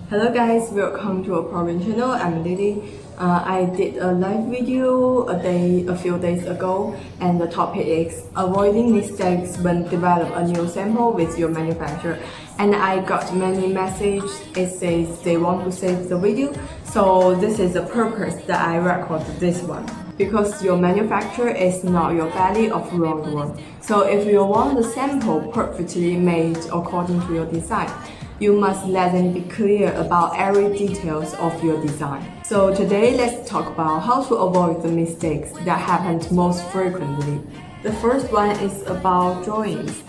Hello guys, welcome to ApparelWin channel. I'm Lily. I did a live video a few days ago, and the topic is avoiding mistakes when develop a new sample with your manufacturer. And I got many messages. It says they want to save the video, so this is the purpose that I record this one. Because your manufacturer is not your belly of wrong one. So if you want the sample perfectly made according to your design, you must let them be clear about every details of your design. So today let's talk about how to avoid the mistakes that happen most frequently. The first one is about drawings.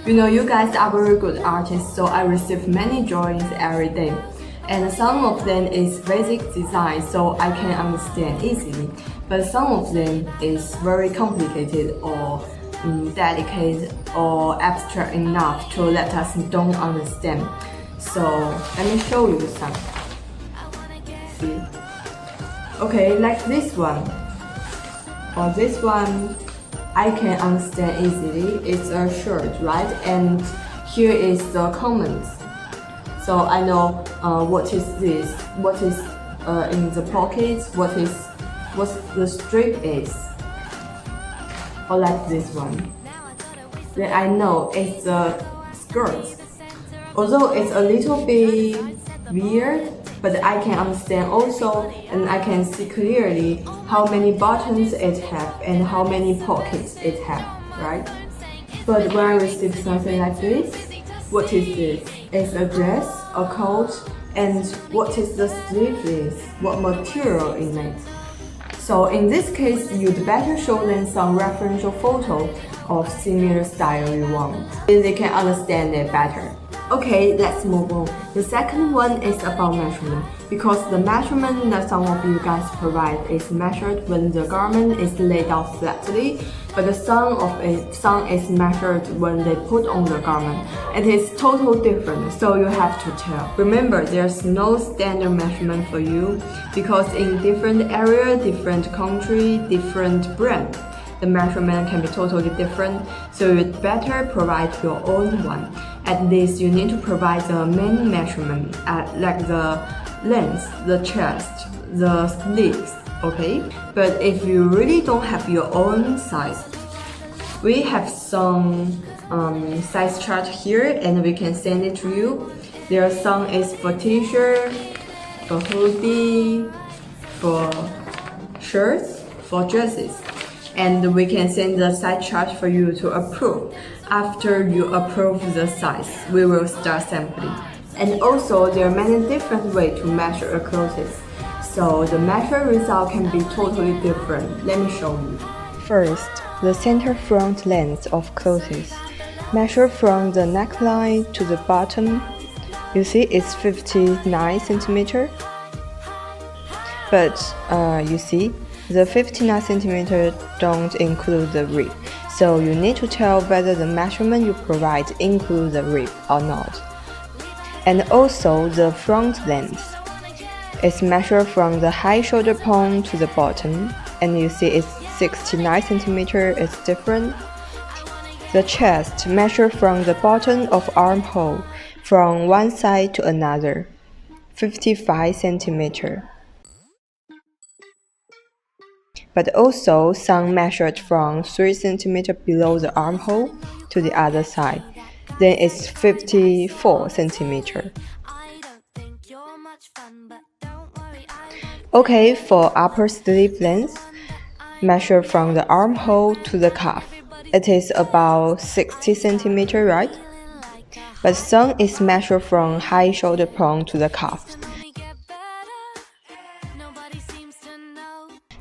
You guys are very good artists, so I receive many drawings every day. And some of them is basic design, so I can understand easily. But some of them is very complicated or delicate or abstract enough to let us don't understand. So let me show you some. See? Okay, like this one. Or this one, I can understand easily. It's a shirt, right? And here is the comments. So I know what is this, what is in the pockets, what the strip is. Or like this one. Then I know it's a skirt. Although it's a little bit weird, but I can understand also, and I can see clearly how many buttons it have and how many pockets it have, right? But when I receive something like this, what is this? It's a dress, a coat, and what is the sleeve is? What material in it? So in this case, you'd better show them some referential photo of similar style you want. Then they can understand it better. Okay, let's move on. The second one is about measurement, because the measurement that some of you guys provide is measured when the garment is laid out flatly, but some is measured when they put on the garment. It is totally different, so you have to tell. Remember, there's no standard measurement for you, because in different area, different country, different brand, the measurement can be totally different, so you'd better provide your own one. At least you need to provide the main measurement, like the length, the chest, the sleeves, okay? But if you really don't have your own size, we have some size chart here and we can send it to you. There are some is for t-shirt, for hoodie, for shirts, for dresses. And we can send the size chart for you to approve. After you approve the size, we will start sampling. And also, there are many different ways to measure a clothes. So the measure result can be totally different. Let me show you. First, the center front length of clothes. Measure from the neckline to the bottom. You see it's 59 centimeter. But you see, the 59 centimeter don't include the rib, so you need to tell whether the measurement you provide includes the rib or not. And also the front length is measured from the high shoulder point to the bottom, and you see it's 69 centimeter is different. The chest measured from the bottom of armhole from one side to another, 55 centimeter. But also some measured from 3 cm below the armhole to the other side. Then it's 54 cm. Okay, for upper sleeve length, measure from the armhole to the cuff. It is about 60 cm, right? But some is measured from high shoulder point to the cuff.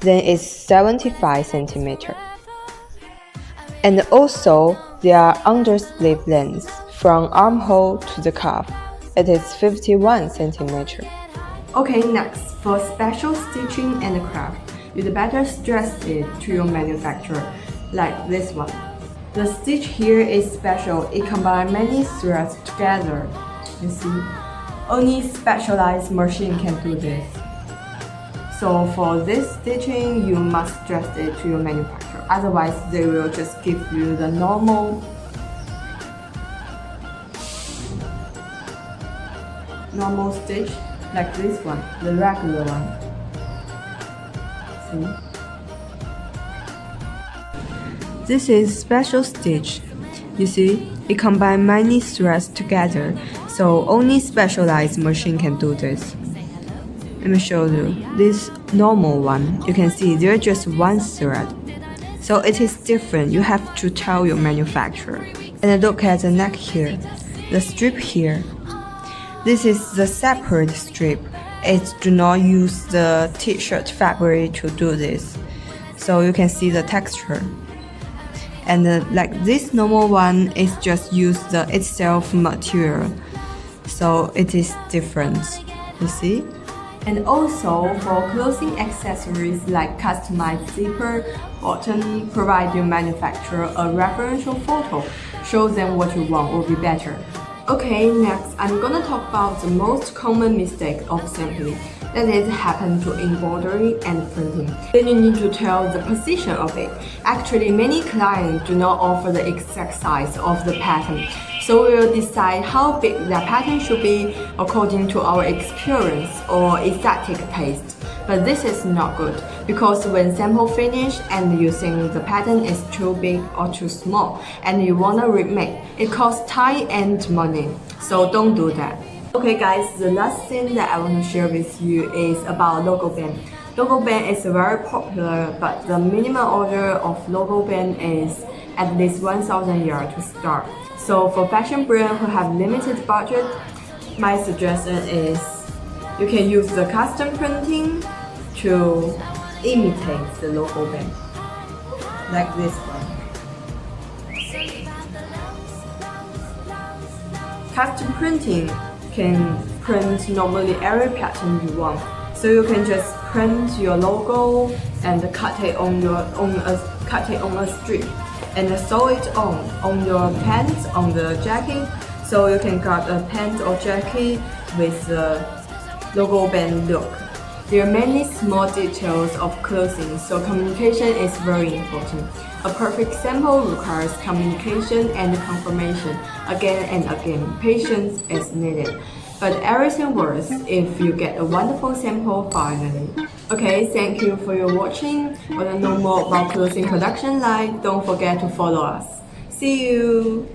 Then it's 75 centimeter. And also, there are undersleeve lengths from armhole to the cuff. It is 51 centimeter. Okay, next, for special stitching and craft, you'd better stress it to your manufacturer, like this one. The stitch here is special. It combines many threads together. You see, only specialized machine can do this. So for this stitching, you must stress it to your manufacturer. Otherwise, they will just give you the normal normal stitch like this one, the regular one. See? This is special stitch. You see, it combines many threads together, so only specialized machine can do this. Let me show you. This normal one, you can see there's just one thread. So it is different, you have to tell your manufacturer. And look at the neck here, the strip here. This is the separate strip. It do not use the t-shirt fabric to do this. So you can see the texture. And like this normal one is just use the itself material. So it is different, you see? And also for clothing accessories like customized zipper, button, provide your manufacturer a referential photo. Show them what you want will be better. Okay, next I'm gonna talk about the most common mistake of sampling. That is happen to embroidery and printing. Then you need to tell the position of it. Actually, many clients do not offer the exact size of the pattern. So we will decide how big the pattern should be according to our experience or aesthetic taste. But this is not good because when sample finish and you think the pattern is too big or too small and you wanna remake, it costs time and money. So don't do that. Okay guys, the last thing that I want to share with you is about logo band. Logo band is very popular, but the minimum order of logo band is at least 1,000 yuan to start. So for fashion brands who have limited budget, my suggestion is you can use the custom printing to imitate the logo band, like this one. Custom printing can print normally every pattern you want. So you can just print your logo and cut it on a strip and sew it on your pants, on the jacket. So you can cut a pant or jacket with the logo band look. There are many small details of clothing, so communication is very important. A perfect sample requires communication and confirmation again and again. Patience is needed. But everything works if you get a wonderful sample finally. Okay, thank you for your watching. Want to know more about clothing production line? Don't forget to follow us. See you!